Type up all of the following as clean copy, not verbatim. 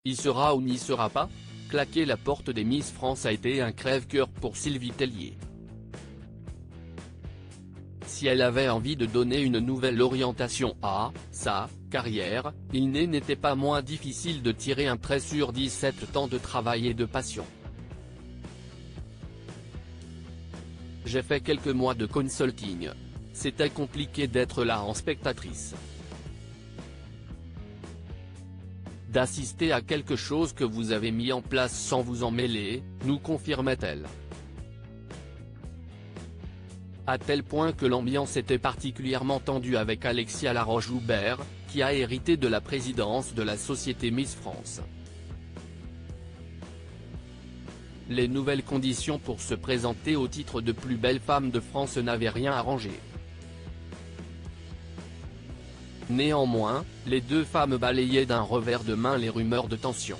y sera ou n'y sera pas? Claquer la porte des Miss France a été un crève-cœur pour Sylvie Tellier. Si elle avait envie de donner une nouvelle orientation à sa carrière, il n'était pas moins difficile de tirer un trait sur 17 ans de travail et de passion. J'ai fait quelques mois de consulting. C'était compliqué d'être là en spectatrice. D'assister à quelque chose que vous avez mis en place sans vous en mêler, nous confirmait-elle. À tel point que l'ambiance était particulièrement tendue avec Alexia Laroche-Joubert, qui a hérité de la présidence de la société Miss France. Les nouvelles conditions pour se présenter au titre de plus belle femme de France n'avaient rien arrangé. Néanmoins, les deux femmes balayaient d'un revers de main les rumeurs de tension.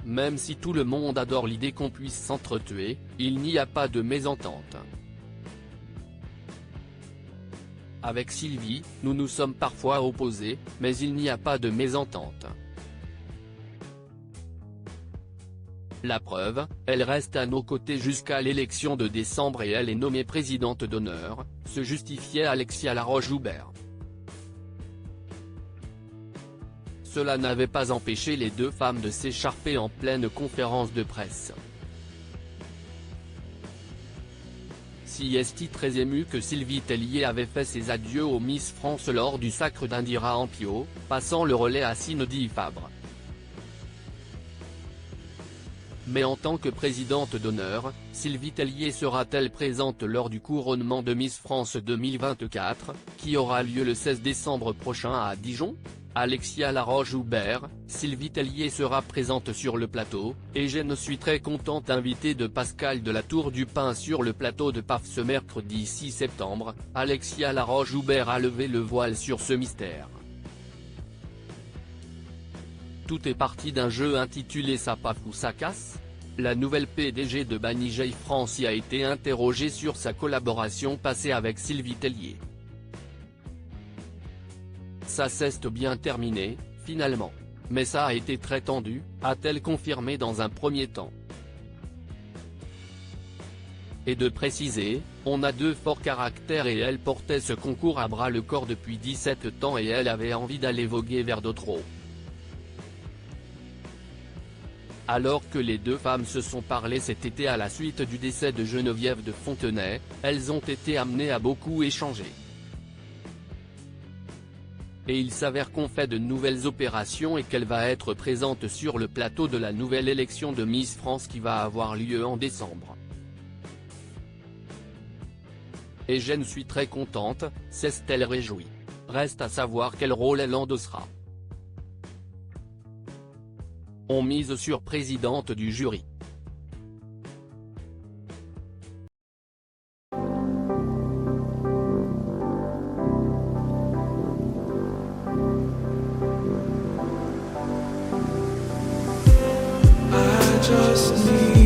Même si tout le monde adore l'idée qu'on puisse s'entretuer, il n'y a pas de mésentente. Avec Sylvie, nous nous sommes parfois opposés, mais il n'y a pas de mésentente. La preuve, elle reste à nos côtés jusqu'à l'élection de décembre et elle est nommée présidente d'honneur, se justifiait Alexia Laroche-Joubert. Cela n'avait pas empêché les deux femmes de s'écharper en pleine conférence de presse. Si est très ému que Sylvie Tellier avait fait ses adieux aux Miss France lors du sacre d'Indira Ampio, passant le relais à Cindy Fabre. Mais en tant que présidente d'honneur, Sylvie Tellier sera-t-elle présente lors du couronnement de Miss France 2024, qui aura lieu le 16 décembre prochain à Dijon? Alexia Laroche-Joubert, Sylvie Tellier sera présente sur le plateau, et je ne suis très contente invitée de Pascal de la Tour du Pin sur le plateau de PAF ce mercredi 6 septembre, Alexia Laroche-Joubert a levé le voile sur ce mystère. Tout est parti d'un jeu intitulé Ça paf ou ça casse? La nouvelle PDG de Banijay France y a été interrogée sur sa collaboration passée avec Sylvie Tellier. Ça s'est bien terminé, finalement. Mais ça a été très tendu, a-t-elle confirmé dans un premier temps. Et de préciser, on a deux forts caractères et elle portait ce concours à bras le corps depuis 17 ans et elle avait envie d'aller voguer vers d'autres eaux. Alors que les deux femmes se sont parlé cet été à la suite du décès de Geneviève de Fontenay, elles ont été amenées à beaucoup échanger. Et il s'avère qu'on fait de nouvelles opérations et qu'elle va être présente sur le plateau de la nouvelle élection de Miss France qui va avoir lieu en décembre. Et je suis très contente, s'est-elle réjouie. Reste à savoir quel rôle elle endossera. On mise sur présidente du jury. Just need